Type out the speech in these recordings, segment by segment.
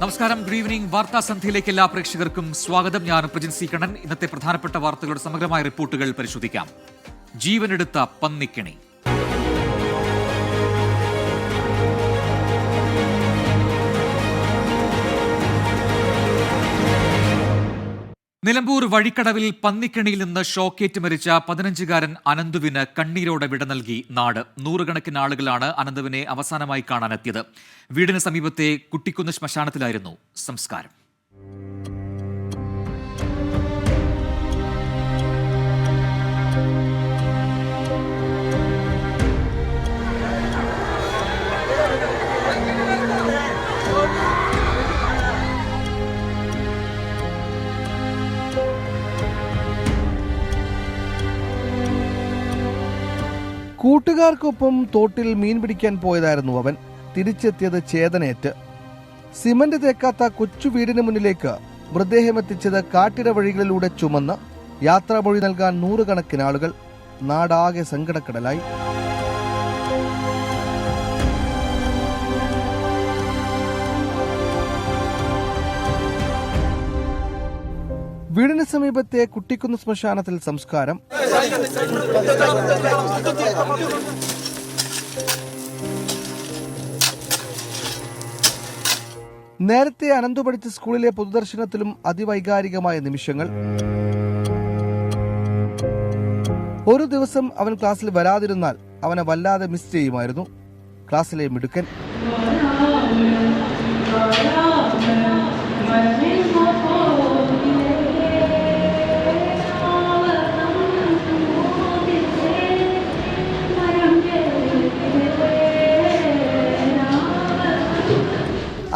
നമസ്കാരം, good evening. വാർത്താ സന്ധ്യയിലേക്ക് എല്ലാ പ്രേക്ഷകർക്കും സ്വാഗതം. ഞാൻ പ്രജിൻ സി കണ്ണൻ. ഇന്നത്തെ പ്രധാനപ്പെട്ട വാർത്തകളുടെ സമഗ്രമായ റിപ്പോർട്ടുകൾ പരിശോധിക്കാം. ജീവനെടുത്ത പന്നിക്കിണി. നിലമ്പൂർ വഴിക്കടവിൽ പന്നിക്കിണിയിൽ നിന്ന് ഷോക്കേറ്റ് മരിച്ച 15-കാരൻ അനന്തുവിന് കണ്ണീരോടെ വിട നൽകി നാട്. നൂറുകണക്കിന് ആളുകളാണ് അനന്തുവിനെ അവസാനമായി കാണാനെത്തിയത്. വീടിന് സമീപത്തെ കുട്ടിക്കുന്ന് ശ്മശാനത്തിലായിരുന്നു സംസ്കാരം. കൂട്ടുകാർക്കൊപ്പം തോട്ടിൽ മീൻ പിടിക്കാൻ പോയതായിരുന്നു അവൻ. തിരിച്ചെത്തിയത് ചേതനയേറ്റ്. സിമന്റ് തേക്കാത്ത കൊച്ചു വീടിന് മുന്നിലേക്ക് മൃതദേഹം എത്തിച്ചത് കാട്ടിട വഴികളിലൂടെ ചുമന്ന് യാത്രാമൊഴി നൽകാൻ നൂറുകണക്കിന് ആളുകൾ. നാടാകെ സങ്കടക്കടലായി. വീടിന് സമീപത്തെ കുട്ടിക്കുന്ന് ശ്മശാനത്തിൽ സംസ്കാരം. നേരത്തെ അനന്തു പഠിച്ച സ്കൂളിലെ പൊതുദർശനത്തിലും അതിവൈകാരികമായ നിമിഷങ്ങൾ. ഒരു ദിവസം അവൻ ക്ലാസ്സിൽ വരാതിരുന്നാൽ അവനെ വല്ലാതെ മിസ് ചെയ്യുമായിരുന്നു. ക്ലാസ്സിലെ മിടുക്കൻ.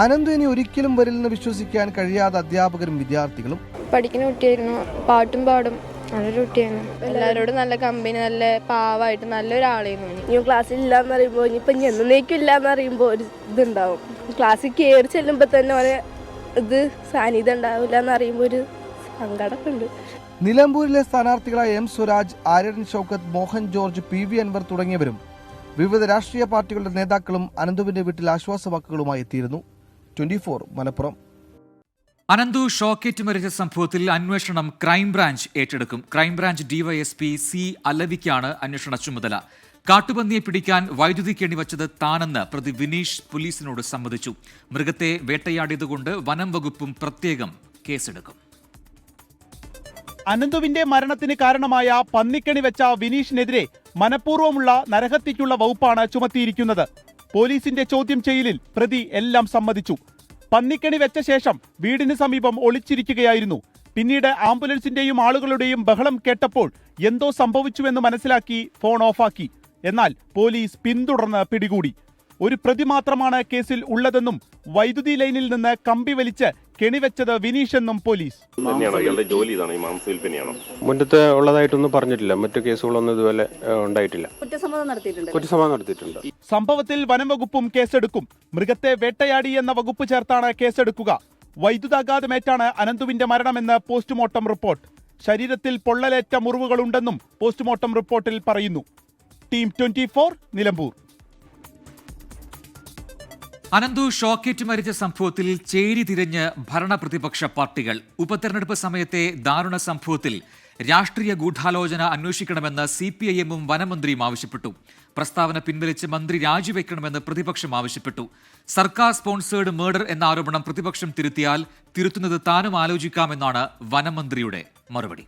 അനന്തു ഇനി ഒരിക്കലും വരില്ലെന്ന് വിശ്വസിക്കാൻ കഴിയാതെ അധ്യാപകരും വിദ്യാർത്ഥികളും. പഠിക്കുന്ന കുട്ടിയായിരുന്നു, പാട്ടും പാടും, നല്ലൊരു കുട്ടിയായിരുന്നു. എല്ലാവരോടും നല്ല കമ്പനി, നല്ല പാവായിട്ട് നല്ലൊരാളായിരുന്നു. ഇനി ക്ലാസ്സിൽ ഇല്ലാന്ന് പറയുമ്പോൾ ഇനിയിപ്പോൾ എന്നേക്കും ഇല്ലാന്ന് പറയുമ്പോൾ ഒരു ഇതുണ്ടാവും. ക്ലാസ്സിൽ കയറി ചെല്ലുമ്പോൾ തന്നെ ഒരു ഇത് സാന്നിധ്യം ഉണ്ടാവില്ല എന്ന് അറിയുമ്പോൾ ഒരു സങ്കടമൊക്കെ ഉണ്ട്. നിലമ്പൂരിലെ സ്ഥാനാർത്ഥികളായ M Swaraj, Aryan Shoukath, Mohan George, PV Anvar തുടങ്ങിയവരും വിവിധ രാഷ്ട്രീയ പാർട്ടികളുടെ നേതാക്കളും അനന്തുവിന്റെ വീട്ടിൽ ആശ്വാസവാക്കുകളുമായി എത്തിയിരുന്നു. 24 മലപ്പുറം. അനന്തു ഷോക്കേറ്റ് മരിച്ച സംഭവത്തിൽ അന്വേഷണം ക്രൈംബ്രാഞ്ച് ഏറ്റെടുക്കും. ക്രൈംബ്രാഞ്ച് DYSP C അലവിക്കാണ് അന്വേഷണ ചുമതല. കാട്ടുപന്നിയെ പിടിക്കാൻ വൈദ്യുതി കെണിവച്ചത് താനെന്ന് പ്രതി വിനീഷ് പോലീസിനോട് സമ്മതിച്ചു. മൃഗത്തെ വേട്ടയാടിയതുകൊണ്ട് വനം വകുപ്പും പ്രത്യേകം കേസെടുക്കും. അനന്തുവിന്റെ മരണത്തിന് കാരണമായ പന്നിക്കണി വെച്ച വിനീഷിനെതിരെ മനഃപൂർവ്വമുള്ള നരഹത്യയ്ക്കുള്ള വകുപ്പാണ് ചുമത്തിയിരിക്കുന്നത്. പോലീസിന്റെ ചോദ്യം ചെയ്യലിൽ പ്രതി എല്ലാം സമ്മതിച്ചു. പന്നിക്കണി വെച്ച ശേഷം വീടിന് സമീപം ഒളിച്ചിരിക്കുകയായിരുന്നു. പിന്നീട് ആംബുലൻസിന്റെയും ആളുകളുടെയും ബഹളം കേട്ടപ്പോൾ എന്തോ സംഭവിച്ചുവെന്ന് മനസ്സിലാക്കി ഫോൺ ഓഫാക്കി. എന്നാൽ പോലീസ് പിന്തുടർന്ന് പിടികൂടി. ഒരു പ്രതി മാത്രമാണ് കേസിൽ ഉള്ളതെന്നും വൈദ്യുതി ലൈനിൽ നിന്ന് കമ്പി വലിച്ച് കെണിവെച്ചത് വിനീഷ് എന്നും പോലീസ്. മുന്നത്തെ ഉള്ളതായിട്ടൊന്നും പറഞ്ഞിട്ടില്ല. മറ്റു കേസുകളൊന്നും ഇതുപോലെ ഉണ്ടായിട്ടില്ല. കുറ്റസമ്മതം നടത്തിയിട്ടുണ്ട്. സംഭവത്തിൽ വനം വകുപ്പും കേസെടുക്കും. മൃഗത്തെ വേട്ടയാടി എന്ന വകുപ്പ് ചേർത്താണ് കേസെടുക്കുക. വൈദ്യുതാഘാതമേറ്റാണ് അനന്തുവിന്റെ മരണമെന്ന് പോസ്റ്റ്മോർട്ടം റിപ്പോർട്ട്. ശരീരത്തിൽ പൊള്ളലേറ്റ മുറിവുകളുണ്ടെന്നും പോസ്റ്റ്മോർട്ടം റിപ്പോർട്ടിൽ പറയുന്നു. ടീം 24 നിലമ്പൂർ. അനന്തു ഷോക്കേറ്റ് മരിച്ച സംഭവത്തിൽ ചേരി തിരിഞ്ഞ് ഭരണ പ്രതിപക്ഷ പാർട്ടികൾ. ഉപതെരഞ്ഞെടുപ്പ് സമയത്തെ ദാരുണ സംഭവത്തിൽ രാഷ്ട്രീയ ഗൂഢാലോചന അന്വേഷിക്കണമെന്ന് CPIM-ഉം വനമന്ത്രിയും ആവശ്യപ്പെട്ടു. പ്രസ്താവന പിൻവലിച്ച് മന്ത്രി രാജിവെക്കണമെന്ന് പ്രതിപക്ഷം ആവശ്യപ്പെട്ടു. സർക്കാർ സ്പോൺസേഡ് മർഡർ എന്ന ആരോപണം പ്രതിപക്ഷം തിരുത്തിയാൽ തിരുത്തുന്നത് താനും ആലോചിക്കാമെന്നാണ് വനമന്ത്രിയുടെ മറുപടി.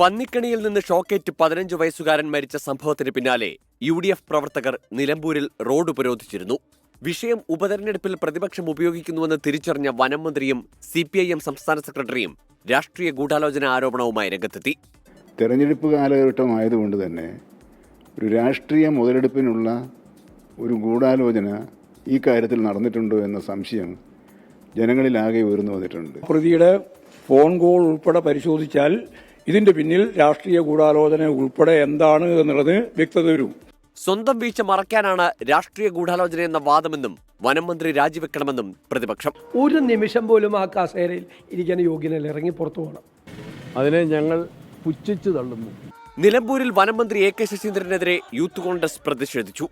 പന്നിക്കണിയിൽ നിന്ന് ഷോക്കേറ്റ് 15 വയസ്സുകാരൻ മരിച്ച സംഭവത്തിന് പിന്നാലെ UDF പ്രവർത്തകർ നിലമ്പൂരിൽ റോഡ് ഉപരോധിച്ചിരുന്നു. വിഷയം ഉപതെരഞ്ഞെടുപ്പിൽ പ്രതിപക്ഷം ഉപയോഗിക്കുന്നുവെന്ന് തിരിച്ചറിഞ്ഞ വനം മന്ത്രിയും CPIM സംസ്ഥാന സെക്രട്ടറിയും രാഷ്ട്രീയ ഗൂഢാലോചന ആരോപണവുമായി രംഗത്തെത്തി. തെരഞ്ഞെടുപ്പ് കാലഘട്ടമായതുകൊണ്ട് തന്നെ ഒരു രാഷ്ട്രീയ മുതലെടുപ്പിനുള്ള ഒരു ഗൂഢാലോചന ഈ കാര്യത്തിൽ നടന്നിട്ടുണ്ടോ എന്ന സംശയം ജനങ്ങളിലാകെ ഉയർന്നു വന്നിട്ടുണ്ട്. പ്രതിയുടെ ഫോൺ കോൾ ഉൾപ്പെടെ പരിശോധിച്ചാൽ ഇതിന്റെ പിന്നിൽ രാഷ്ട്രീയ ഗൂഢാലോചന ഉൾപ്പെടെ എന്താണ് എന്നുള്ളത് വ്യക്തത വരും. സ്വന്തം വീഴ്ച മറയ്ക്കാനാണ് രാഷ്ട്രീയ ഗൂഢാലോചന എന്ന വാദമെന്നും വനം മന്ത്രി രാജിവെക്കണമെന്നും പ്രതിപക്ഷം. ഒരു നിമിഷം പോലും ആ കസേരയിൽ ഇരിക്കാൻ യോഗ്യനല്ല, ഇറങ്ങി പുറത്തു പോകണം. അതിനെ ഞങ്ങൾ പുച്ഛിച്ചു തള്ളുന്നു. നിലമ്പൂരിൽ വനം മന്ത്രി AK ശശീന്ദ്രനെതിരെ യൂത്ത് കോൺഗ്രസ് പ്രതിഷേധിച്ചു.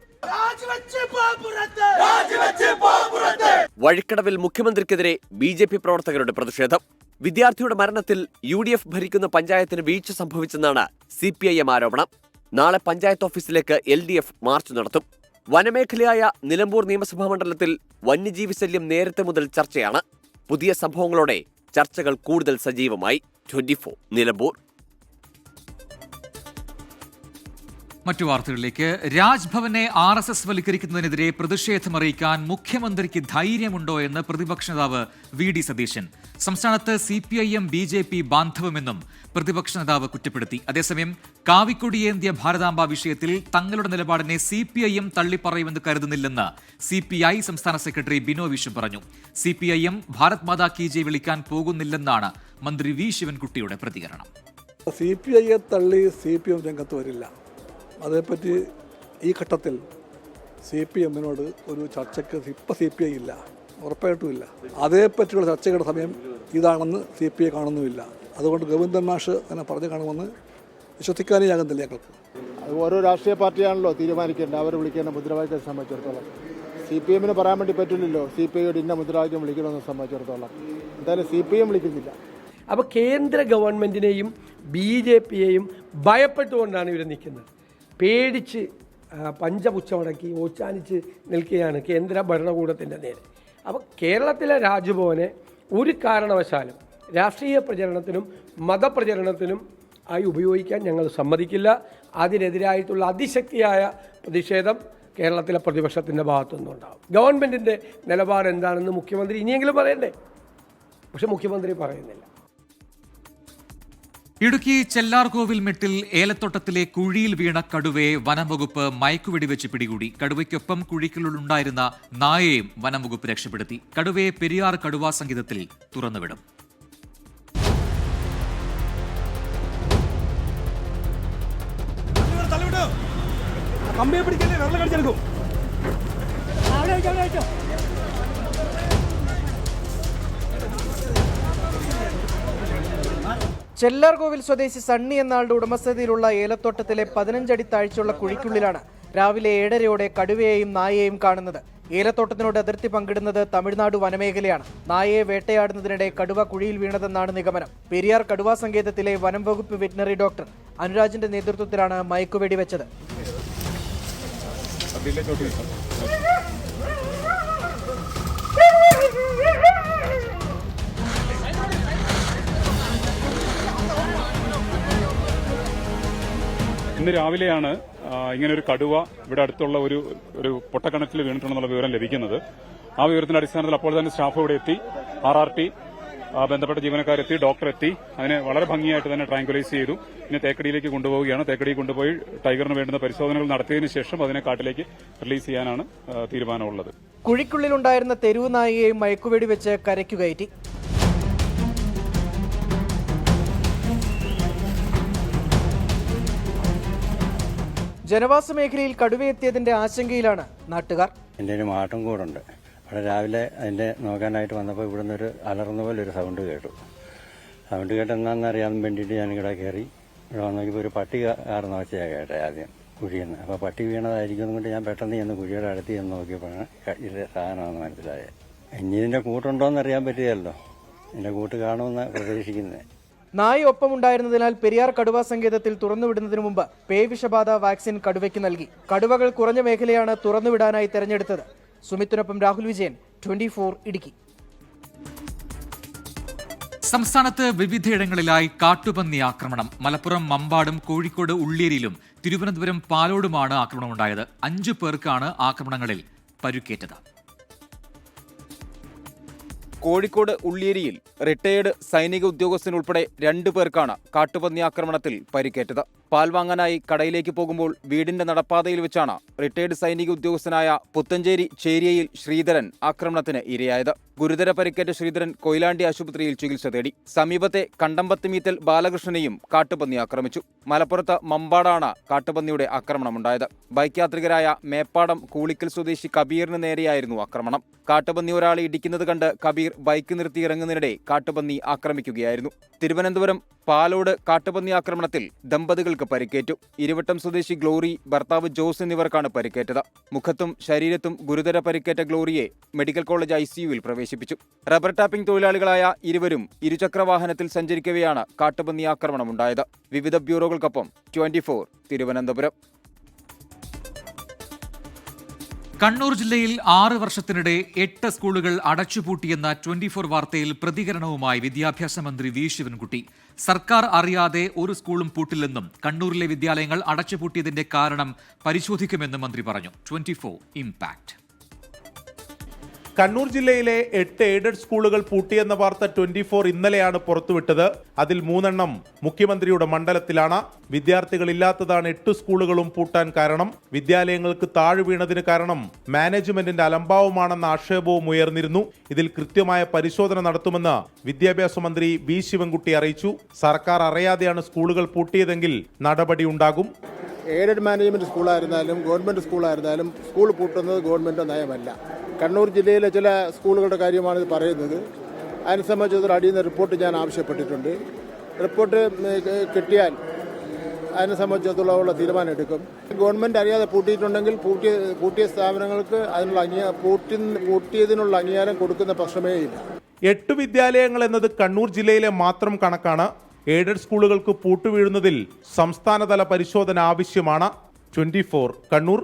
വഴിക്കടവിൽ മുഖ്യമന്ത്രിക്കെതിരെ BJP പ്രവർത്തകരുടെ പ്രതിഷേധം. വിദ്യാർത്ഥിയുടെ മരണത്തിൽ UDF ഭരിക്കുന്ന പഞ്ചായത്തിന് വീഴ്ച സംഭവിച്ചെന്നാണ് CPIM ആരോപണം. നാളെ പഞ്ചായത്ത് ഓഫീസിലേക്ക് LDF മാർച്ച് നടത്തും. വനമേഖലയായ നിലമ്പൂർ നിയമസഭാ മണ്ഡലത്തിൽ വന്യജീവി ശല്യം നേരത്തെ മുതൽ ചർച്ചയാണ്. പുതിയ സംഭവങ്ങളോടെ ചർച്ചകൾ കൂടുതൽ സജീവമായി. 24 നിലമ്പൂർ. മറ്റു വാർത്തകളിലേക്ക്. രാജ്ഭവനെ RSS വൽക്കരിക്കുന്നതിനെതിരെ പ്രതിഷേധമറിയിക്കാൻ മുഖ്യമന്ത്രിക്ക് ധൈര്യമുണ്ടോ എന്ന് പ്രതിപക്ഷ നേതാവ് VD സതീശൻ. സംസ്ഥാനത്ത് CPIM BJP ബാന്ധവമെന്നും പ്രതിപക്ഷ നേതാവ് കുറ്റപ്പെടുത്തി. അതേസമയം കാവിക്കൊടിയേന്തിയ ഭാരതാംബ വിഷയത്തിൽ തങ്ങളുടെ നിലപാടിനെ CPIM തള്ളിപ്പറയുമെന്ന് കരുതുന്നില്ലെന്ന് CPI സംസ്ഥാന സെക്രട്ടറി ബിനോ വിശ്വം പറഞ്ഞു. CPIM ഭാരത് മാതാ കി ജയ് വിളിക്കാൻ പോകുന്നില്ലെന്നാണ് മന്ത്രി V ശിവൻകുട്ടിയുടെ പ്രതികരണം. CPIയെ തള്ളി CPM രംഗത്ത് വരില്ല. അതേപ്പറ്റി ഈ ഘട്ടത്തിൽ CPMനോട് ഒരു ചർച്ചയ്ക്ക് ഇപ്പോൾ CPI ഇല്ല, ഉറപ്പായിട്ടും ഇല്ല. അതേപ്പറ്റിയുള്ള ചർച്ചകളുടെ സമയം ഇതാണെന്ന് CPI കാണുന്നുമില്ല. അതുകൊണ്ട് ഗോവിന്ദൻ മാഷ് തന്നെ പറഞ്ഞു കാണുമെന്ന് വിശ്വസിക്കാനേ ആകുന്നില്ല ഞങ്ങൾക്ക്. അത് ഓരോ രാഷ്ട്രീയ പാർട്ടിയാണല്ലോ തീരുമാനിക്കേണ്ടത്, അവർ വിളിക്കേണ്ട മുദ്രാവാക്യത്തെ സംബന്ധിച്ചിടത്തോളം. CPMന് പറയാൻ വേണ്ടി പറ്റില്ലല്ലോ CPIയോട് ഇന്ന മുദ്രാവാക്യം വിളിക്കണമെന്ന് സംബന്ധിച്ചിടത്തോളം. എന്തായാലും CPM വിളിക്കുന്നില്ല. അപ്പോൾ കേന്ദ്ര ഗവൺമെൻറ്റിനെയും BJPയെയും ഭയപ്പെട്ടുകൊണ്ടാണ് ഇവർ നിൽക്കുന്നത്. പേടിച്ച് പഞ്ചപുച്ഛമടക്കി ഓച്ചാനിച്ച് നിൽക്കുകയാണ് കേന്ദ്ര ഭരണകൂടത്തിൻ്റെ നേരെ. അപ്പോൾ കേരളത്തിലെ രാജ്ഭവനെ ഒരു കാരണവശാലും രാഷ്ട്രീയ പ്രചരണത്തിനും മതപ്രചരണത്തിനും ആയി ഉപയോഗിക്കാൻ ഞങ്ങൾ സമ്മതിക്കില്ല. അതിനെതിരായിട്ടുള്ള അതിശക്തിയായ പ്രതിഷേധം കേരളത്തിലെ പ്രതിപക്ഷത്തിൻ്റെ ഭാഗത്തുനിന്നുണ്ടാകും. ഗവൺമെൻറ്റിൻ്റെ നിലപാട് എന്താണെന്ന് മുഖ്യമന്ത്രി ഇനിയെങ്കിലും പറയണ്ടേ? പക്ഷെ മുഖ്യമന്ത്രി പറയുന്നില്ല. ഇടുക്കി ചെല്ലാർകോവിൽ മെട്ടിൽ ഏലത്തോട്ടത്തിലെ കുഴിയിൽ വീണ കടുവയെ വനംവകുപ്പ് മയക്കുവെടിവെച്ച് പിടികൂടി. കടുവയ്ക്കൊപ്പം കുഴിക്കുള്ളിലുണ്ടായിരുന്ന നായയെയും വനംവകുപ്പ് രക്ഷപ്പെടുത്തി. കടുവയെ പെരിയാർ കടുവാ സങ്കേതത്തിൽ തുറന്നുവിടും. ചെല്ലാർകോവിൽ സ്വദേശി സണ്ണി എന്നാളുടെ ഉടമസ്ഥതയിലുള്ള ഏലത്തോട്ടത്തിലെ 15 അടി താഴ്ചയുള്ള കുഴിക്കുള്ളിലാണ് രാവിലെ 7:30 കടുവയെയും നായയെയും കാണുന്നത്. ഏലത്തോട്ടത്തിനോട് അതിർത്തി പങ്കിടുന്നത് തമിഴ്നാട് വനമേഖലയാണ്. നായയെ വേട്ടയാടുന്നതിനിടെ കടുവ കുഴിയിൽ വീണതെന്നാണ് നിഗമനം. പെരിയാർ കടുവാ സങ്കേതത്തിലെ വനം വകുപ്പ് വെറ്റിനറി ഡോക്ടർ അനുരാജിന്റെ നേതൃത്വത്തിലാണ് മയക്കുവെടി വെച്ചത്. ഇന്ന് രാവിലെയാണ് ഇങ്ങനെ ഒരു കടുവ ഇവിടെ അടുത്തുള്ള ഒരു പൊട്ടക്കിണറ്റിൽ വീണിട്ടുണ്ടെന്നുള്ള വിവരം ലഭിക്കുന്നത്. ആ വിവരത്തിന്റെ അടിസ്ഥാനത്തിൽ അപ്പോൾ തന്നെ സ്റ്റാഫ് ഇവിടെ എത്തി, RRT ബന്ധപ്പെട്ട ജീവനക്കാരെത്തി, ഡോക്ടർ എത്തി. അതിനെ വളരെ ഭംഗിയായിട്ട് തന്നെ ട്രാങ്കുലൈസ് ചെയ്തു. ഇനി തേക്കടിയിലേക്ക് കൊണ്ടുപോവുകയാണ്. തേക്കടിയിൽ കൊണ്ടുപോയി ടൈഗറിന് വേണ്ടുന്ന പരിശോധനകൾ നടത്തിയതിനു ശേഷം അതിനെ കാട്ടിലേക്ക് റിലീസ് ചെയ്യാനാണ് തീരുമാനമുള്ളത്. കുഴിക്കുള്ളിലുണ്ടായിരുന്ന തെരുവ് നായയെയും മയക്കുവെടി വെച്ച് കരയ്ക്കു കയറ്റി. ജനവാസ മേഖലയിൽ കടുവയെത്തിയതിന്റെ ആശങ്കയിലാണ് നാട്ടുകാർ. എൻ്റെ ഒരു മാട്ടും കൂടുണ്ട്. അവിടെ രാവിലെ അതിൻ്റെ നോക്കാനായിട്ട് വന്നപ്പോൾ ഇവിടുന്ന് ഒരു അലർന്ന പോലെ ഒരു സൗണ്ട് കേട്ടു. സൗണ്ട് കേട്ടെന്നാന്ന് അറിയാൻ വേണ്ടിയിട്ട് ഞാനിവിടെ കയറി ഇവിടെ വന്നപ്പോൾ ഒരു പട്ടി കാർന്ന വെച്ചാൽ കേട്ടെ ആദ്യം കുഴിയെന്ന്. അപ്പോൾ പട്ടി വീണതായിരിക്കും കൊണ്ട് ഞാൻ പെട്ടെന്ന് ചെന്ന് കുഴിയുടെ അടുത്ത് ചെന്ന് നോക്കിയപ്പോഴാണ് ഇത് സാധനമാണെന്ന് മനസ്സിലായത്. ഇനി ഇതിൻ്റെ കൂട്ടുണ്ടോയെന്ന് അറിയാൻ പറ്റിയല്ലോ. ഇതിൻ്റെ കൂട്ട് കാണുമെന്ന് പ്രതീക്ഷിക്കുന്നത്. നായ ഒപ്പമുണ്ടായിരുന്നതിനാൽ പെരിയാർ കടുവാ സങ്കേതത്തിൽ തുറന്നുവിടുന്നതിനു മുമ്പ് പേവിഷബാധ വാക്സിൻ കടുവയ്ക്ക് നൽകി. കടുവകൾ കുറഞ്ഞ മേഖലയാണ് തുറന്നുവിടാനായി തെരഞ്ഞെടുത്തത്. സുമിത്തിനൊപ്പം രാഹുൽ വിജയൻ, 24 ഇടുക്കി. സംസ്ഥാനത്ത് വിവിധയിടങ്ങളിലായി കാട്ടുപന്നി ആക്രമണം. മലപ്പുറം മമ്പാടും കോഴിക്കോട് ഉള്ളിയേരിയിലും തിരുവനന്തപുരം പാലോടുമാണ് ആക്രമണമുണ്ടായത്. 5 പേർക്കാണ് ആക്രമണങ്ങളിൽ പരുക്കേറ്റത്. കോഴിക്കോട് ഉള്ളിയേരിയിൽ റിട്ടയേർഡ് സൈനിക ഉദ്യോഗസ്ഥനുൾപ്പെടെ 2 പേർക്കാണ് കാട്ടുപന്നി ആക്രമണത്തിൽ പരിക്കേറ്റത്. പാൽ വാങ്ങാനായി കടയിലേക്ക് പോകുമ്പോൾ വീടിന്റെ നടപ്പാതയിൽ വെച്ചാണ് റിട്ടയേർഡ് സൈനിക ഉദ്യോഗസ്ഥനായ പുത്തഞ്ചേരി ചേരിയയിൽ ശ്രീധരൻ ആക്രമണത്തിന് ഇരയായത്. ഗുരുതര പരിക്കേറ്റ ശ്രീധരൻ കൊയിലാണ്ടി ആശുപത്രിയിൽ ചികിത്സ തേടി. സമീപത്തെ കണ്ടമ്പത്തിമീത്തൽ ബാലകൃഷ്ണനെയും കാട്ടുപന്നി ആക്രമിച്ചു. മലപ്പുറത്ത് മമ്പാടാണ് കാട്ടുപന്നിയുടെ ആക്രമണമുണ്ടായത്. ബൈക്ക് യാത്രികരായ മേപ്പാടം കൂളിക്കൽ സ്വദേശി കബീറിന് നേരെയായിരുന്നു ആക്രമണം. കാട്ടുപന്നി ഒരാളെ ഇടിക്കുന്നത് കണ്ട് കബീർ ബൈക്ക് നിർത്തി ഇറങ്ങുന്നതിനിടെ കാട്ടുപന്നി ആക്രമിക്കുകയായിരുന്നു. തിരുവനന്തപുരം പാലോട് കാട്ടുപന്നി ആക്രമണത്തിൽ ദമ്പതികൾക്ക് പരിക്കേറ്റു. ഇരുവട്ടം സ്വദേശി ഗ്ലോറി, ഭർത്താവ് ജോസ് എന്നിവർക്കാണ് പരിക്കേറ്റത്. മുഖത്തും ശരീരത്തും ഗുരുതര പരിക്കേറ്റ ഗ്ലോറിയെ മെഡിക്കൽ കോളേജ് ICUവിൽ പ്രവേശിപ്പിച്ചു. റബ്ബർ ടാപ്പിംഗ് തൊഴിലാളികളായ ഇരുവരും ഇരുചക്രവാഹനത്തിൽ സഞ്ചരിക്കവെയാണ് കാട്ടുപന്നി ആക്രമണമുണ്ടായത്. വിവിധ ബ്യൂറോകൾക്കൊപ്പം 24 തിരുവനന്തപുരം. കണ്ണൂർ ജില്ലയിൽ 6 വർഷത്തിനിടെ 8 സ്കൂളുകൾ അടച്ചുപൂട്ടിയെന്ന 24 വാർത്തയിൽ പ്രതികരണവുമായി വിദ്യാഭ്യാസ മന്ത്രി വി ശിവൻകുട്ടി. സർക്കാർ അറിയാതെ ഒരു സ്കൂളും പൂട്ടില്ലെന്നും കണ്ണൂരിലെ വിദ്യാലയങ്ങൾ അടച്ചുപൂട്ടിയതിന്റെ കാരണം പരിശോധിക്കുമെന്നും മന്ത്രി പറഞ്ഞു. 24 ഇംപാക്ട്. കണ്ണൂർ ജില്ലയിലെ 8 എയ്ഡഡ് സ്കൂളുകൾ പൂട്ടിയെന്ന വാർത്ത 24 ഇന്നലെയാണ് പുറത്തുവിട്ടത്. അതിൽ 3 മുഖ്യമന്ത്രിയുടെ മണ്ഡലത്തിലാണ്. വിദ്യാർത്ഥികളില്ലാത്തതാണ് 8 സ്കൂളുകളും പൂട്ടാൻ കാരണം. വിദ്യാലയങ്ങൾക്ക് താഴെ വീണതിന് കാരണം മാനേജ്മെന്റിന്റെ അലംഭാവമാണെന്ന ആക്ഷേപവും ഉയർന്നിരുന്നു. ഇതിൽ കൃത്യമായ പരിശോധന നടത്തുമെന്ന് വിദ്യാഭ്യാസ മന്ത്രി വി ശിവൻകുട്ടി അറിയിച്ചു. സർക്കാർ അറിയാതെയാണ് സ്കൂളുകൾ പൂട്ടിയതെങ്കിൽ നടപടി ഉണ്ടാകും. എയ്ഡഡ് മാനേജ്മെന്റ് സ്കൂളായിരുന്നാലും ഗവൺമെന്റ് സ്കൂളായിരുന്നാലും സ്കൂൾ പൂട്ടുന്നത് ഗവൺമെന്റ് നയമല്ല. കണ്ണൂർ ജില്ലയിലെ ചില സ്കൂളുകളുടെ കാര്യമാണ് ഇത് പറയുന്നത്. അതിനെ സംബന്ധിച്ചൊരു അടിയുന്ന റിപ്പോർട്ട് ഞാൻ ആവശ്യപ്പെട്ടിട്ടുണ്ട്. റിപ്പോർട്ട് കിട്ടിയാൽ അതിനെ സംബന്ധിച്ചിടത്തോളം തീരുമാനം എടുക്കും. ഗവൺമെന്റ് അറിയാതെ പൂട്ടിയിട്ടുണ്ടെങ്കിൽ പൂട്ടിയ സ്ഥാപനങ്ങൾക്ക് അതിനുള്ള പൂട്ടിയതിനുള്ള അംഗീകാരം കൊടുക്കുന്ന പ്രശ്നമേ ഇല്ല. 8 വിദ്യാലയങ്ങൾ എന്നത് കണ്ണൂർ ജില്ലയിലെ മാത്രം കണക്കാണ്. എയ്ഡഡ് സ്കൂളുകൾക്ക് പൂട്ടുവീഴുന്നതിൽ സംസ്ഥാനതല പരിശോധന ആവശ്യമാണ്. 24 കണ്ണൂർ.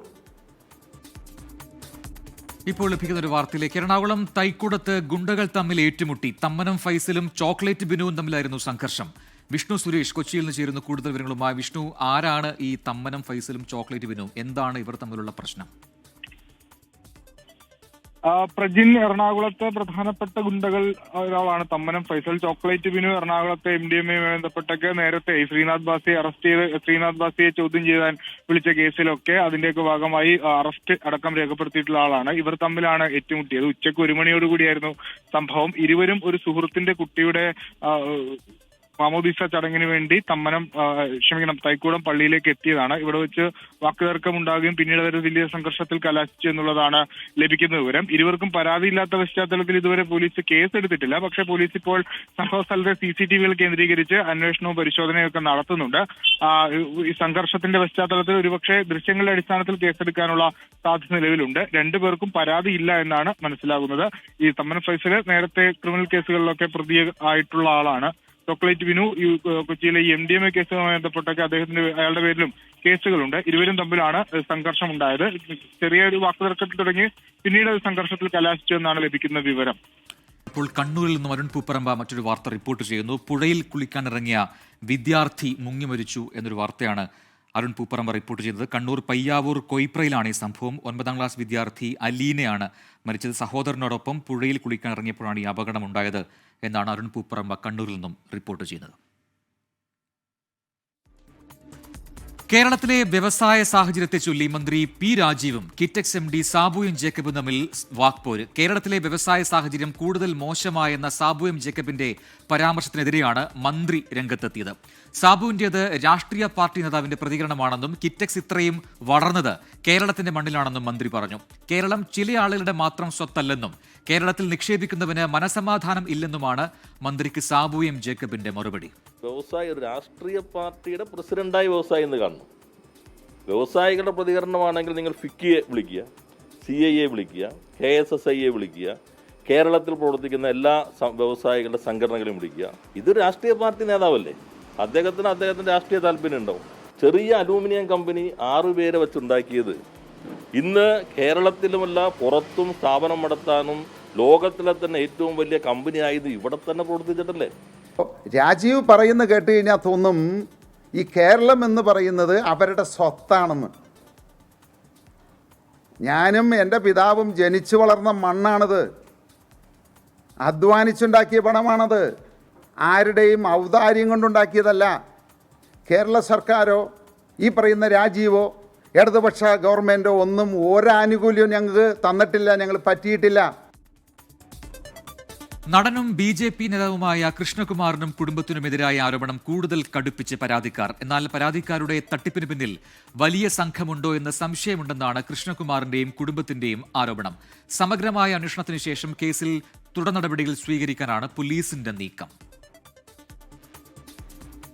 ഇപ്പോൾ ലഭിക്കുന്ന ഒരു വാർത്തയിലേക്ക്. എറണാകുളം തൈക്കുടത്ത് ഗുണ്ടകൾ തമ്മിൽ ഏറ്റുമുട്ടി. തമ്മനം ഫൈസലും ചോക്ലേറ്റ് ബിനുവും തമ്മിലായിരുന്നു സംഘർഷം. വിഷ്ണു സുരേഷ് കൊച്ചിയിൽ നിന്ന് ചേരുന്നു കൂടുതൽ വിവരങ്ങളുമായി. വിഷ്ണു, ആരാണ് ഈ തമ്മനം ഫൈസലും ചോക്ലേറ്റ് ബിനുവും? എന്താണ് ഇവർ തമ്മിലുള്ള പ്രശ്നം? പ്രജിൻ എറണാകുളത്തെ പ്രധാനപ്പെട്ട ഗുണ്ടകൾ ഒരാളാണ് തമ്മനം ഫൈസൽ. ചോക്ലേറ്റ് ബിനു എറണാകുളത്തെ MDMA ബന്ധപ്പെട്ടൊക്കെ നേരത്തെ ശ്രീനാഥ് ബാസിയെ ചോദ്യം ചെയ്യാൻ വിളിച്ച കേസിലൊക്കെ അതിന്റെയൊക്കെ ഭാഗമായി അറസ്റ്റ് അടക്കം രേഖപ്പെടുത്തിയിട്ടുള്ള ആളാണ്. ഇവർ തമ്മിലാണ് ഏറ്റുമുട്ടിയത്. ഉച്ചയ്ക്ക് 1 മണിയോടുകൂടിയായിരുന്നു സംഭവം. ഇരുവരും ഒരു സുഹൃത്തിന്റെ കുട്ടിയുടെ മാമോദീസ ചടങ്ങിന് വേണ്ടി തൈക്കൂടം പള്ളിയിലേക്ക് എത്തിയതാണ്. ഇവിടെ വെച്ച് വാക്കുതർക്കം ഉണ്ടാകുകയും പിന്നീട് അതൊരു വലിയ സംഘർഷത്തിൽ കലാശിച്ചു എന്നുള്ളതാണ് ലഭിക്കുന്ന വിവരം. ഇരുവർക്കും പരാതിയില്ലാത്ത പശ്ചാത്തലത്തിൽ ഇതുവരെ പോലീസ് കേസെടുത്തിട്ടില്ല. പക്ഷേ പോലീസ് ഇപ്പോൾ സംഭവ സ്ഥലത്തെ CCTVകൾ കേന്ദ്രീകരിച്ച് അന്വേഷണവും പരിശോധനയൊക്കെ നടത്തുന്നുണ്ട്. ഈ സംഘർഷത്തിന്റെ പശ്ചാത്തലത്തിൽ ഒരുപക്ഷെ ദൃശ്യങ്ങളുടെ അടിസ്ഥാനത്തിൽ കേസെടുക്കാനുള്ള സാധ്യത നിലവിലുണ്ട്. 2 പേർക്കും പരാതിയില്ല എന്നാണ് മനസ്സിലാകുന്നത്. ഈ തമ്മനം ഫൈസൽ നേരത്തെ ക്രിമിനൽ കേസുകളിലൊക്കെ പ്രതി ആയിട്ടുള്ള ആളാണ്. ചോക്ലേറ്റ് ബിനു കൊച്ചിയിലെ MDMA കേസുമായി ബന്ധപ്പെട്ടൊക്കെ അയാളുടെ പേരിലും കേസുകളുണ്ട്. ഇരുവരും തമ്മിലാണ് സംഘർഷം ഉണ്ടായത്. ചെറിയൊരു വാക്കുതർക്കത്തിൽ തുടങ്ങി പിന്നീട് സംഘർഷത്തിൽ കലാശിച്ചു എന്നാണ് ലഭിക്കുന്ന വിവരം. ഇപ്പോൾ കണ്ണൂരിൽ നിന്നും അരുൺ പൂപ്പറമ്പ മറ്റൊരു വാർത്ത റിപ്പോർട്ട് ചെയ്യുന്നു. പുഴയിൽ കുളിക്കാനിറങ്ങിയ വിദ്യാർത്ഥി മുങ്ങി മരിച്ചു എന്നൊരു വാർത്തയാണ് അരുൺ പൂപ്പറമ്പ റിപ്പോർട്ട് ചെയ്തത്. കണ്ണൂർ പയ്യാവൂർ കൊയ്പ്രയിലാണ് ഈ സംഭവം. 9ാം ക്ലാസ് വിദ്യാർത്ഥി അലീനയാണ് മരിച്ചത്. സഹോദരനോടൊപ്പം പുഴയിൽ കുളിക്കാനിറങ്ങിയപ്പോഴാണ് ഈ അപകടമുണ്ടായത് എന്നാണ് അരുൺ പൂപ്പറമ്പ കണ്ണൂരിൽ നിന്നും റിപ്പോർട്ട് ചെയ്യുന്നത്. കേരളത്തിലെ വ്യവസായ സാഹചര്യത്തെ ചൊല്ലി മന്ത്രി P രാജീവും കിറ്റക്സ് MD സാബു എം ജേക്കബും തമ്മിൽ വാക്പോര്. കേരളത്തിലെ വ്യവസായ സാഹചര്യം കൂടുതൽ മോശമായെന്ന സാബു എം ജേക്കബിന്റെ പരാമർശത്തിനെതിരെയാണ് മന്ത്രി രംഗത്തെത്തിയത്. സാബുവിന്റേത് രാഷ്ട്രീയ പാർട്ടി നേതാവിന്റെ പ്രതികരണമാണെന്നും കിറ്റക്സ് ഇത്രയും വളർന്നത് കേരളത്തിന്റെ മണ്ണിലാണെന്നും മന്ത്രി പറഞ്ഞു. കേരളം ചില ആളുകളുടെ മാത്രം സ്വത്തല്ലെന്നും കേരളത്തിൽ നിക്ഷേപിക്കുന്നവന് മനസമാധാനം ഇല്ലെന്നുമാണ് മന്ത്രിക്ക് സാബു എം ജേക്കബിന്റെ മറുപടി. വ്യവസായി ഒരു രാഷ്ട്രീയ പാർട്ടിയുടെ പ്രസിഡന്റായി വ്യവസായി എന്ന് കാണണം. വ്യവസായികളുടെ പ്രതികരണമാണെങ്കിൽ നിങ്ങൾ ഫിക്കിയെ വിളിക്കുക, CIA വിളിക്കുക, KSSIയെ വിളിക്കുക, കേരളത്തിൽ പ്രവർത്തിക്കുന്ന എല്ലാ വ്യവസായികളുടെ സംഘടനകളെയും വിളിക്കുക. ഇത് രാഷ്ട്രീയ പാർട്ടി നേതാവല്ലേ? അദ്ദേഹത്തിന് രാഷ്ട്രീയ താല്പര്യം ഉണ്ടാവും. ചെറിയ അലൂമിനിയം കമ്പനി 6 പേരെ വെച്ചുണ്ടാക്കിയത് ഇന്ന് കേരളത്തിലുമല്ല പുറത്തും സ്ഥാപനം നടത്താനും ലോകത്തിലെ തന്നെ ഏറ്റവും വലിയ കമ്പനി ആയത് ഇവിടെ തന്നെ പ്രവർത്തിച്ചിട്ടല്ലേ. രാജീവ് പറയുന്ന കേട്ട് കഴിഞ്ഞാൽ തോന്നും ഈ കേരളം എന്ന് പറയുന്നത് അവരുടെ സ്വത്താണെന്ന്. ഞാനും എൻ്റെ പിതാവും ജനിച്ചു വളർന്ന മണ്ണാണത്. അധ്വാനിച്ചുണ്ടാക്കിയ പണമാണത്. ആരുടെയും ഔദാര്യം കൊണ്ടുണ്ടാക്കിയതല്ല. കേരള സർക്കാരോ ഈ പറയുന്ന രാജീവോ ഇടതുപക്ഷ ഗവൺമെൻറ്റോ ഒന്നും ഒരാനുകൂല്യവും ഞങ്ങൾക്ക് തന്നിട്ടില്ല, ഞങ്ങൾ പറ്റിയിട്ടില്ല. നടനും BJP നേതാവുമായ കൃഷ്ണകുമാറിനും കുടുംബത്തിനുമെതിരായ ആരോപണം കൂടുതൽ കടുപ്പിച്ച് പരാതിക്കാർ. എന്നാൽ പരാതിക്കാരുടെ തട്ടിപ്പിന് പിന്നിൽ വലിയ സംഘമുണ്ടോ എന്ന സംശയമുണ്ടെന്നാണ് കൃഷ്ണകുമാറിന്റെയും കുടുംബത്തിന്റെയും ആരോപണം. സമഗ്രമായ അന്വേഷണത്തിന് ശേഷം കേസിൽ തുടർ നടപടികൾ സ്വീകരിക്കാനാണ് പോലീസിന്റെ നീക്കം.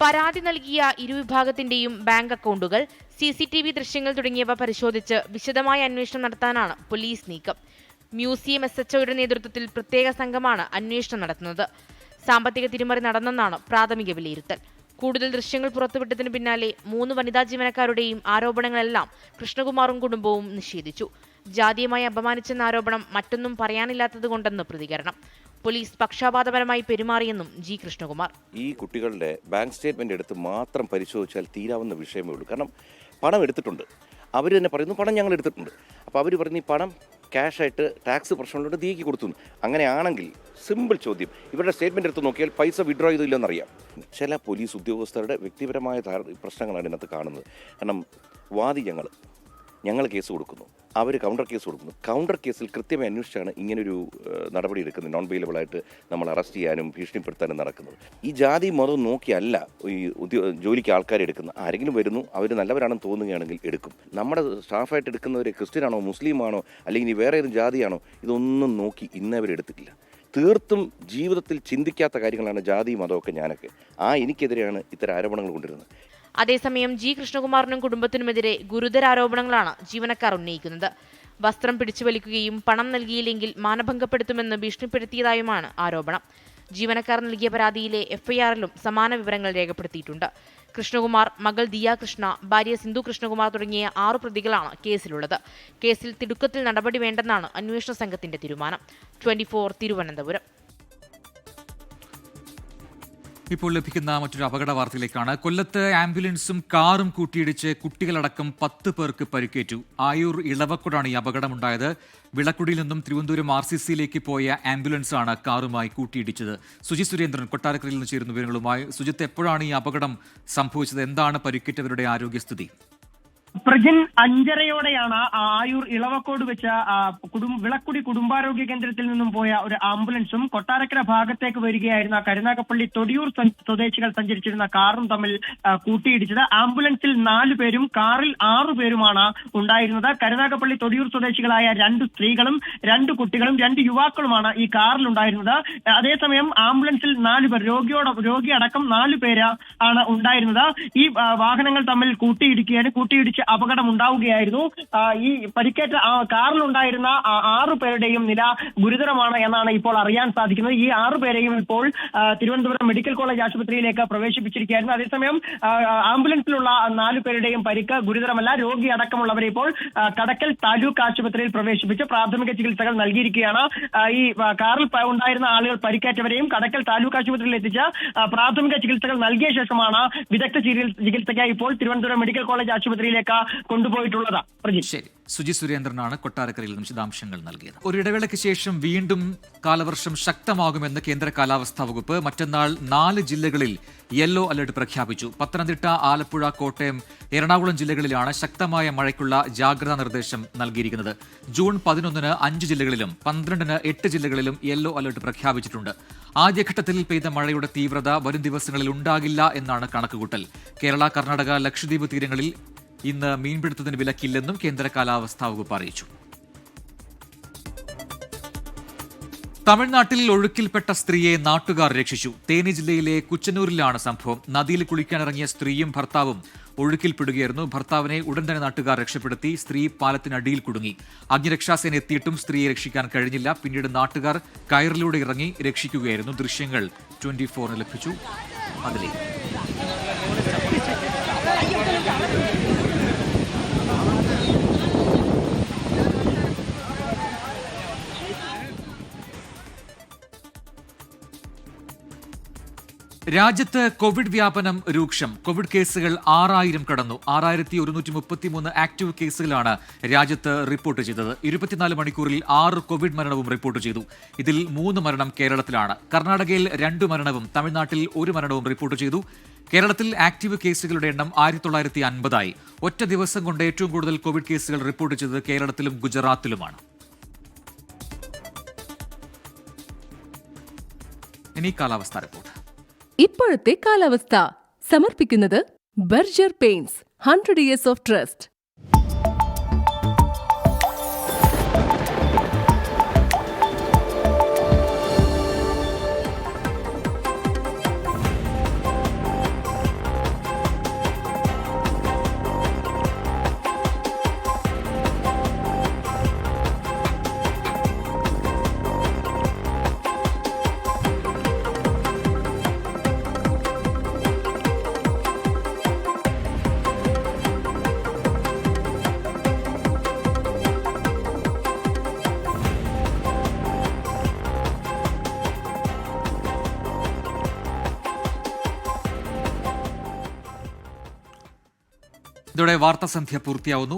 പരാതി നൽകിയ ഇരുവിഭാഗത്തിന്റെയും ബാങ്ക് അക്കൗണ്ടുകൾ, CCTV ദൃശ്യങ്ങൾ തുടങ്ങിയവ പരിശോധിച്ച് വിശദമായ അന്വേഷണം നടത്താനാണ് പോലീസ് നീക്കം. മ്യൂസിയം SHOയുടെ നേതൃത്വത്തിൽ പ്രത്യേക സംഘമാണ് അന്വേഷണം നടത്തുന്നത്. സാമ്പത്തിക തിരിമറി നടന്നെന്നാണ് പ്രാഥമിക വിലയിരുത്തൽ. കൂടുതൽ ദൃശ്യങ്ങൾ പുറത്തുവിട്ടതിനു പിന്നാലെ 3 വനിതാ ജീവനക്കാരുടെയും ആരോപണങ്ങളെല്ലാം കൃഷ്ണകുമാറും കുടുംബവും നിഷേധിച്ചു. ജാതീയമായി അപമാനിച്ചെന്ന ആരോപണം മറ്റൊന്നും പറയാനില്ലാത്തതുകൊണ്ടെന്ന് പ്രതികരണം. പോലീസ് പക്ഷപാതപരമായി പെരുമാറിയെന്നും G. കൃഷ്ണകുമാർ. ഈ കുട്ടികളുടെ ബാങ്ക് സ്റ്റേറ്റ്മെന്റ് എടുത്ത് മാത്രം പരിശോധിച്ചാൽ തീരാവുന്ന വിഷയമേ ഉള്ളൂ. കാരണം പണം എടുത്തിട്ടുണ്ട്, അവർ തന്നെ പറയുന്നു പണം ഞങ്ങൾ എടുത്തിട്ടുണ്ട്. അപ്പോൾ അവർ പറയുന്നു ഈ പണം ക്യാഷായിട്ട് ടാക്സ് പ്രശ്നമുള്ളതുകൊണ്ട് തീക്ക് കൊടുത്തു. അങ്ങനെയാണെങ്കിൽ സിമ്പിൾ ചോദ്യം, ഇവരുടെ സ്റ്റേറ്റ്മെന്റ് എടുത്ത് നോക്കിയാൽ പൈസ വിഡ്രോ ചെയ്തില്ലെന്നറിയാം. ചില പോലീസ് ഉദ്യോഗസ്ഥരുടെ വ്യക്തിപരമായ പ്രശ്നങ്ങളാണ് ഇതിനകത്ത് കാണുന്നത്. കാരണം വാദി ഞങ്ങൾ കേസ് കൊടുക്കുന്നു, അവർ കൗണ്ടർ കേസ് കൊടുക്കുന്നു. കൗണ്ടർ കേസിൽ കൃത്യമായി അന്വേഷിച്ചാണ് ഇങ്ങനൊരു നടപടി എടുക്കുന്നത്. നോൺ ബെയിലബിളായിട്ട് നമ്മൾ അറസ്റ്റ് ചെയ്യാനും ഭീഷണിപ്പെടുത്താനും നടക്കുന്നത്. ഈ ജാതി മതം നോക്കിയല്ല ഈ ജോലിക്ക് ആൾക്കാരെ എടുക്കുന്നത്. ആരെങ്കിലും വരുന്നു, അവർ നല്ലവരാണെന്ന് തോന്നുകയാണെങ്കിൽ എടുക്കും. നമ്മുടെ സ്റ്റാഫായിട്ട് എടുക്കുന്നവർ ക്രിസ്ത്യനാണോ മുസ്ലിമാണോ അല്ലെങ്കിൽ വേറെ ഏതും ജാതിയാണോ, ഇതൊന്നും നോക്കി ഇന്നവരെടുത്തിട്ടില്ല. തീർത്തും ജീവിതത്തിൽ ചിന്തിക്കാത്ത കാര്യങ്ങളാണ് ജാതി മതമൊക്കെ. ഞാനൊക്കെ എനിക്കെതിരെയാണ് ഇത്തരം ആരോപണങ്ങൾ കൊണ്ടുവരുന്നത്. അതേസമയം G. കൃഷ്ണകുമാറിനും കുടുംബത്തിനുമെതിരെ ഗുരുതര ആരോപണങ്ങളാണ് ജീവനക്കാർ ഉന്നയിക്കുന്നത്. വസ്ത്രം പിടിച്ചുവലിക്കുകയും പണം നൽകിയില്ലെങ്കിൽ മാനഭംഗപ്പെടുത്തുമെന്ന് ഭീഷണിപ്പെടുത്തിയതായുമാണ് ആരോപണം. ജീവനക്കാർ നൽകിയ പരാതിയിലെ FIRലും സമാന വിവരങ്ങൾ രേഖപ്പെടുത്തിയിട്ടുണ്ട്. കൃഷ്ണകുമാർ, മകൾ ദിയ കൃഷ്ണ, ഭാര്യ സിന്ധു കൃഷ്ണകുമാർ തുടങ്ങിയ 6 പ്രതികളാണ് കേസിലുള്ളത്. കേസിൽ തിടുക്കത്തിൽ നടപടി വേണ്ടെന്നാണ് അന്വേഷണ സംഘത്തിന്റെ തീരുമാനം. 24 തിരുവനന്തപുരം. ഇപ്പോൾ ലഭിക്കുന്ന മറ്റൊരു അപകട വാർത്തയിലേക്കാണ്. കൊല്ലത്ത് ആംബുലൻസും കാറും കൂട്ടിയിടിച്ച് കുട്ടികളടക്കം 10 പേർക്ക് പരിക്കേറ്റു. ആയൂർ ഇളവക്കോടാണ് ഈ അപകടമുണ്ടായത്. വിളക്കുടിയിൽ നിന്നും തിരുവനന്തപുരം RCCയിലേക്ക് പോയ ആംബുലൻസാണ് കാറുമായി കൂട്ടിയിടിച്ചത്. സുജിത് സുരേന്ദ്രൻ കൊട്ടാരക്കരയിൽ നിന്ന് ചേരുന്ന വിവരങ്ങളുമായി. സുജിത്ത്, എപ്പോഴാണ് ഈ അപകടം സംഭവിച്ചത്? എന്താണ് പരിക്കേറ്റവരുടെ ആരോഗ്യസ്ഥിതി? പ്രജിൻ 5:30യോടെയാണ് ആയൂർ ഇളവക്കോട് വെച്ച വിളക്കുടി കുടുംബാരോഗ്യ കേന്ദ്രത്തിൽ നിന്നും പോയ ഒരു ആംബുലൻസും കൊട്ടാരക്കര ഭാഗത്തേക്ക് വരികയായിരുന്ന കരുനാഗപ്പള്ളി തൊടിയൂർ സ്വദേശികൾ സഞ്ചരിച്ചിരുന്ന കാറും തമ്മിൽ കൂട്ടിയിടിച്ചത്. ആംബുലൻസിൽ 4 പേരും കാറിൽ 6 പേരുമാണ് ഉണ്ടായിരുന്നത്. കരുനാഗപ്പള്ളി തൊടിയൂർ സ്വദേശികളായ 2 സ്ത്രീകളും 2 കുട്ടികളും 2 യുവാക്കളുമാണ് ഈ കാറിൽ ഉണ്ടായിരുന്നത്. അതേസമയം ആംബുലൻസിൽ 4 പേർ, രോഗിയടക്കം 4 പേര് ആണ് ഉണ്ടായിരുന്നത്. ഈ വാഹനങ്ങൾ തമ്മിൽ കൂട്ടിയിടിച്ച് അപകടം ഉണ്ടാവുകയായിരുന്നു. ഈ പരിക്കേറ്റ കാറിലുണ്ടായിരുന്ന 6 പേരുടെയും നില ഗുരുതരമാണ് എന്നാണ് ഇപ്പോൾ അറിയാൻ സാധിക്കുന്നത്. ഈ 6 പേരെയും ഇപ്പോൾ തിരുവനന്തപുരം മെഡിക്കൽ കോളേജ് ആശുപത്രിയിലേക്ക് പ്രവേശിപ്പിച്ചിരിക്കുകയായിരുന്നു. അതേസമയം ആംബുലൻസിലുള്ള 4 പേരുടെയും പരിക്ക് ഗുരുതരമല്ല. രോഗി അടക്കമുള്ളവരെ ഇപ്പോൾ കടക്കൽ താലൂക്ക് ആശുപത്രിയിൽ പ്രവേശിപ്പിച്ച് പ്രാഥമിക ചികിത്സകൾ നൽകിയിരിക്കുകയാണ്. ഈ കാറിൽ ഉണ്ടായിരുന്ന ആളുകൾ പരിക്കേറ്റവരെയും കടക്കൽ താലൂക്ക് ആശുപത്രിയിൽ എത്തിച്ച് പ്രാഥമിക ചികിത്സകൾ നൽകിയ ശേഷമാണ് വിദഗ്ധ ചികിത്സയ്ക്കായി ഇപ്പോൾ തിരുവനന്തപുരം മെഡിക്കൽ കോളേജ് ആശുപത്രിയിലേക്ക് കൊണ്ടുപോയിട്ടുള്ളത്. ശരി, സുജിത് സുരേന്ദ്രനാണ് കൊട്ടാരക്കരയിൽ നിന്നും വിശദാംശങ്ങൾ നൽകിയത്. ഒരു ഇടവേളയ്ക്ക് ശേഷം വീണ്ടും കാലവർഷം ശക്തമാകുമെന്ന് കേന്ദ്ര കാലാവസ്ഥാ വകുപ്പ്. മറ്റന്നാൾ 4 ജില്ലകളിൽ യെല്ലോ അലർട്ട് പ്രഖ്യാപിച്ചു. പത്തനംതിട്ട, ആലപ്പുഴ, കോട്ടയം, എറണാകുളം ജില്ലകളിലാണ് ശക്തമായ മഴയ്ക്കുള്ള ജാഗ്രതാ നിർദ്ദേശം നൽകിയിരിക്കുന്നത്. ജൂൺ 11-ന് 5 ജില്ലകളിലും 12-ന് 8 ജില്ലകളിലും യെല്ലോ അലർട്ട് പ്രഖ്യാപിച്ചിട്ടുണ്ട്. ആദ്യഘട്ടത്തിൽ പെയ്ത മഴയുടെ തീവ്രത വരും ദിവസങ്ങളിൽ ഉണ്ടാകില്ല എന്നാണ് കണക്കുകൂട്ടൽ. കേരള, കർണാടക, ലക്ഷദ്വീപ് തീരങ്ങളിൽ ഇന്ന് മീൻപിടുത്തത്തിന് വിലക്കില്ലെന്നും കേന്ദ്ര കാലാവസ്ഥാ വകുപ്പ് അറിയിച്ചു. തമിഴ്നാട്ടിൽ ഒഴുക്കിൽപ്പെട്ട സ്ത്രീയെ നാട്ടുകാർ രക്ഷിച്ചു. തേനി ജില്ലയിലെ കുച്ചനൂരിലാണ് സംഭവം. നദിയിൽ കുളിക്കാനിറങ്ങിയ സ്ത്രീയും ഭർത്താവും ഒഴുക്കിൽപ്പെടുകയായിരുന്നു. ഭർത്താവിനെ ഉടൻ തന്നെ നാട്ടുകാർ രക്ഷപ്പെടുത്തി. സ്ത്രീ പാലത്തിനടിയിൽ കുടുങ്ങി. അഗ്നിരക്ഷാസേന എത്തിയിട്ടും സ്ത്രീയെ രക്ഷിക്കാൻ കഴിഞ്ഞില്ല. പിന്നീട് നാട്ടുകാർ കയറിലൂടെ ഇറങ്ങി രക്ഷിക്കുകയായിരുന്നു. ദൃശ്യങ്ങൾ 24-ന് ലഭിച്ചു. അതിലേക്ക് രാജ്യത്ത് കോവിഡ് വ്യാപനം രൂക്ഷം. കോവിഡ് കേസുകൾ 6000 കടന്നു. 6133 ആക്റ്റീവ് കേസുകളാണ് രാജ്യത്ത് റിപ്പോർട്ട് ചെയ്തത്. 24 മണിക്കൂറിൽ 6 കോവിഡ് മരണവും റിപ്പോർട്ട് ചെയ്തു. ഇതിൽ 3 മരണം കേരളത്തിലാണ്. കർണാടകയിൽ 2 മരണവും തമിഴ്നാട്ടിൽ 1 മരണവും റിപ്പോർട്ട് ചെയ്തു. കേരളത്തിൽ ആക്റ്റീവ് കേസുകളുടെ എണ്ണം 1950 ഒറ്റ ദിവസം കൊണ്ട് ഏറ്റവും കൂടുതൽ കോവിഡ് കേസുകൾ റിപ്പോർട്ട് ചെയ്തത് കേരളത്തിലും ഗുജറാത്തിലുമാണ്. ഇനി കാലാവസ്ഥാ റിപ്പോർട്ട്. ഇപ്പോഴത്തെ കാലാവസ്ഥ സമർപ്പിക്കുന്നത് Berger paints 100 years of trust. ഇതോടെ വാർത്താസന്ധ്യ പൂർത്തിയാവുന്നു.